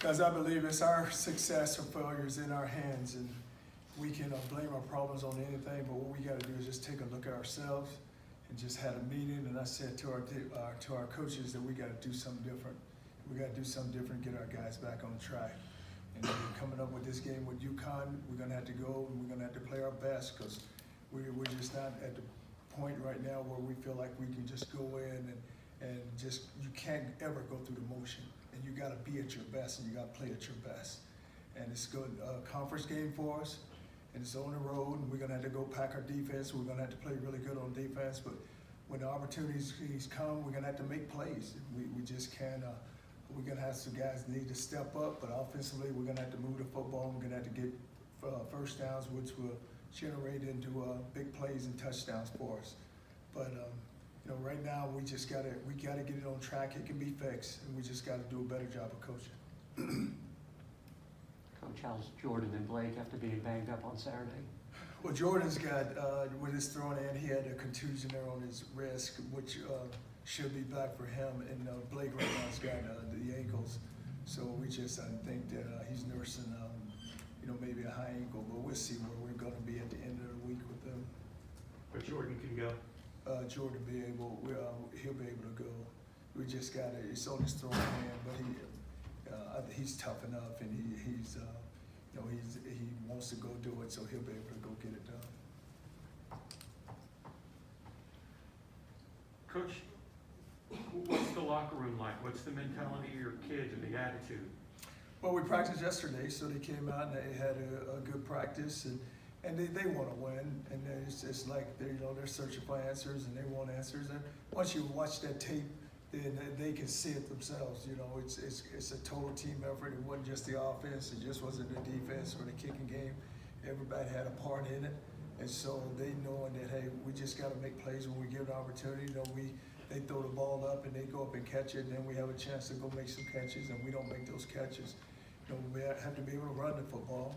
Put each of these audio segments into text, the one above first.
Because I believe it's our success or failures in our hands, and we can blame our problems on anything, but what we got to do is just take a look at ourselves and just had a meeting, and I said to our coaches that we got to do something different. We got to do something different, get our guys back on track. And then coming up with this game with UConn, we're going to have to go and we're going to have to play our best, because we're just not at the point right now where we feel like we can just go in and just, you can't ever go through the motion. And you got to be at your best, and you got to play at your best. And it's a good conference game for us, and it's on the road, and we're going to have to go pack our defense. We're going to have to play really good on defense, but when the opportunities come, we're going to have to make plays. We just can't, we're going to have some guys need to step up, but offensively, we're going to have to move the football. We're going to have to get first downs, which will generate into big plays and touchdowns for us. But you know, right now we gotta get it on track. It can be fixed, and we just gotta do a better job of coaching. Coach, how's Jordan and Blake after being banged up on Saturday? Well, Jordan's got with his throwing in, he had a contusion there on his wrist, which should be back for him. And Blake right now's got the ankles, so we just think that he's nursing, you know, maybe a high ankle, but we'll see where we're going to be at the end of the week with them. But Jordan can go. Jordan he'll be able to go. We just got it. It's on his throwing hand, but he's tough enough, and he's you know, he wants to go do it, so he'll be able to go get it done. Coach, what's the locker room like? What's the mentality of your kids and the attitude? Well, we practiced yesterday, so they came out and they had a good practice, and they want to win, and it's like they're searching for answers, and they want answers. And once you watch that tape, then they can see it themselves. You know, it's a total team effort. It wasn't just the offense. It just wasn't the defense or the kicking game. Everybody had a part in it, and so they knowing that, hey, we just got to make plays when we give an opportunity. You know, they throw the ball up and they go up and catch it, and then we have a chance to go make some catches, and we don't make those catches. You know, we have to be able to run the football.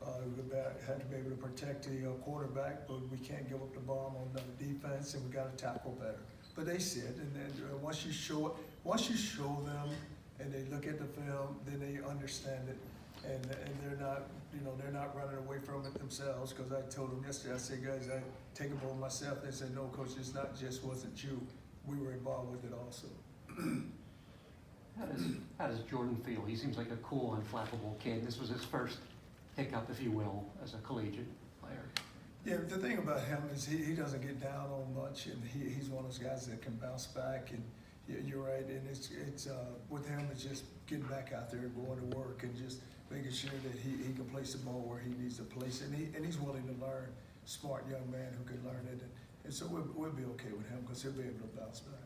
We have to be able to protect the quarterback, but we can't give up the bomb on the defense, and we got to tackle better. But they see it, and then once you show them, and they look at the film, then they understand it, and they're not running away from it themselves. Because I told them yesterday, I said, guys, I take it on myself. They said, no, coach, it's not just wasn't you. We were involved with it also. How does Jordan feel? He seems like a cool, unflappable kid. This was his first hiccup, if you will, as a collegiate player. Yeah, the thing about him is he doesn't get down on much, and he's one of those guys that can bounce back. And you're right, and it's with him, it's just getting back out there and going to work and just making sure that he can place the ball where he needs to place it. And he's willing to learn, smart young man who can learn it. And so we'll be okay with him, because he'll be able to bounce back.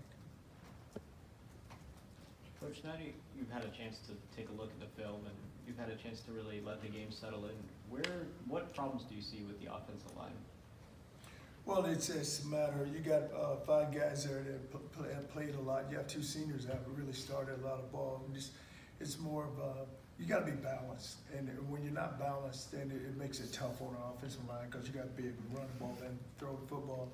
Coach, now you've had a chance to take a look at the film, and you've had a chance to really let the game settle in. What problems do you see with the offensive line? Well, it's a matter, you got 5 guys there that have played a lot. You have 2 seniors that have really started a lot of ball. It's more of you got to be balanced. And when you're not balanced, then it makes it tough on our offensive line, because you got to be able to run the ball and throw the football.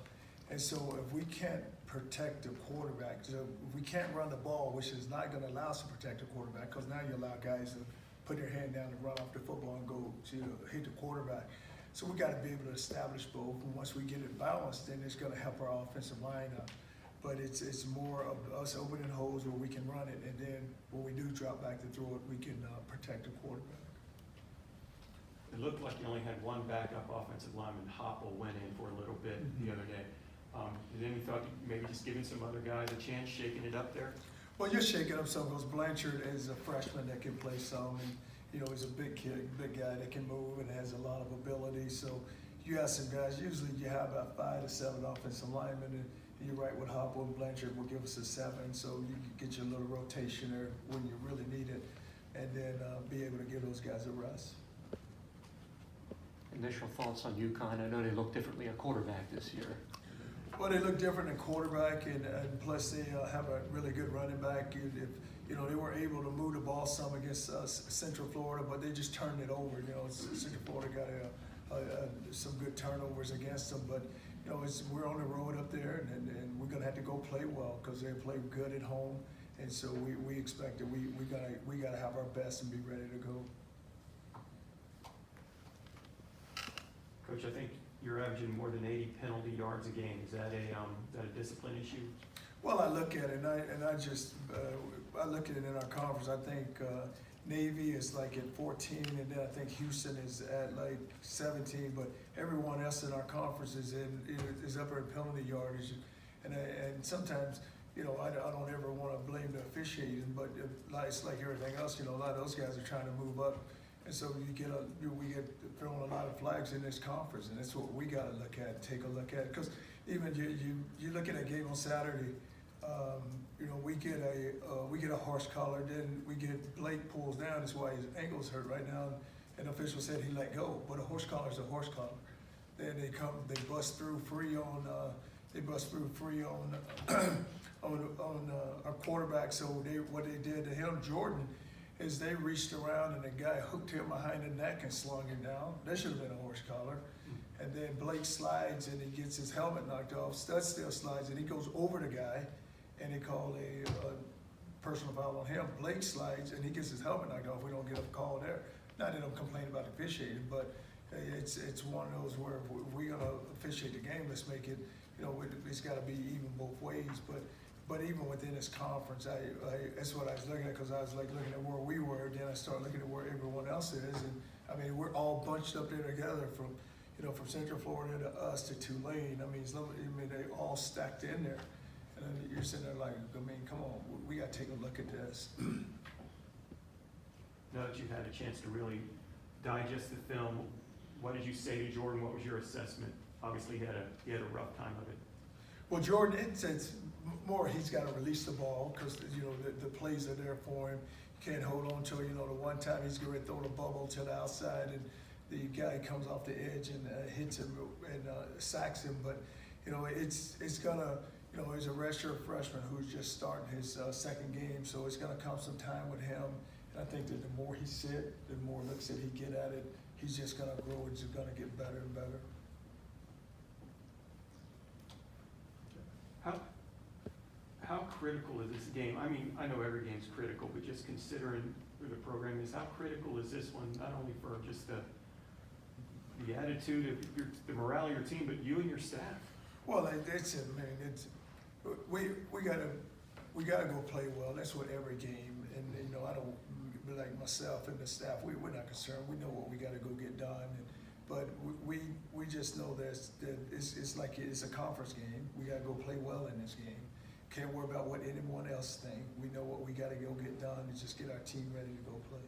And so if we can't protect the quarterback, so if we can't run the ball, which is not going to allow us to protect the quarterback, because now you allow guys to put their hand down and run off the football and go to hit the quarterback. So we got to be able to establish both. And once we get it balanced, then it's going to help our offensive line up. But it's more of us opening holes where we can run it, and then when we do drop back to throw it, we can protect the quarterback. It looked like you only had one backup offensive lineman. Hopple went in for a little bit the other day. And then you thought maybe just giving some other guys a chance, shaking it up there? Well, you're shaking up some, because Blanchard is a freshman that can play some, and he's a big kid, big guy that can move and has a lot of ability. So you have some guys. Usually you have about 5 to 7 offensive linemen, and you're right with Hopple and Blanchard will give us a 7. So you can get your little rotation there when you really need it, and then be able to give those guys a rest. Initial thoughts on UConn? I know they look differently at quarterback this year. Well, they look different in quarterback, and plus they have a really good running back. They were able to move the ball some against Central Florida, but they just turned it over. Central Florida got some good turnovers against them, but we're on the road up there, and we're gonna have to go play well, because they play good at home, And so we expect that we gotta have our best and be ready to go. Coach, I think you're averaging more than 80 penalty yards a game. Is that a discipline issue? Well, I look at it, and I just, I look at it in our conference. I think Navy is like at 14, and then I think Houston is at like 17, but everyone else in our conference is up in penalty yardage. And sometimes, you know, I don't ever want to blame the officiating, but it's like everything else, you know, a lot of those guys are trying to move up. And so we get thrown a lot of flags in this conference, and that's what we got to look at, take a look at. Because even you look at a game on Saturday, you know, we get a horse collar, then we get Blake pulls down. That's why his ankle's hurt right now. And the official said he let go, but a horse collar is a horse collar. Then they bust through free on our quarterback. So what they did to him, Jordan, is they reached around and the guy hooked him behind the neck and slung him down. That should have been a horse collar. And then Blake slides and he gets his helmet knocked off. Stud still slides and he goes over the guy, and they call a personal foul on him. Blake slides and he gets his helmet knocked off. We don't get a call there. Not that I'm complaining about the officiating, but it's one of those where if we're gonna officiate the game, let's make it, you know, it's got to be even both ways. But even within this conference, that's what I was looking at, because I was like looking at where we were, then I started looking at where everyone else is, and I mean we're all bunched up there together from Central Florida to us to Tulane. I mean, they all stacked in there, and then you're sitting there like, I mean, come on, we got to take a look at this. Now that you've had a chance to really digest the film, what did you say to Jordan? What was your assessment? Obviously, he had a rough time of it. Well, Jordan, it's more he's got to release the ball, because you know the plays are there for him. He can't hold on to it. You know, the one time he's going to throw the bubble to the outside, and the guy comes off the edge and hits him and sacks him. But you know, it's gonna, you know, he's a redshirt freshman who's just starting his second game, so it's gonna come some time with him. And I think that the more he sit, the more looks that he get at it, he's just gonna grow. It's just gonna get better and better. How critical is this game? I mean, I know every game's critical, but just considering where the program is, how critical is this one, not only for just the attitude of the morale of your team, but you and your staff? Well, that's it, man. We gotta go play well. That's what every game. And you know, I don't, like myself and the staff, we're not concerned. We know what we gotta go get done. But we just know that it's like it's a conference game. We gotta go play well in this game. Can't worry about what anyone else thinks. We know what we gotta go get done and just get our team ready to go play.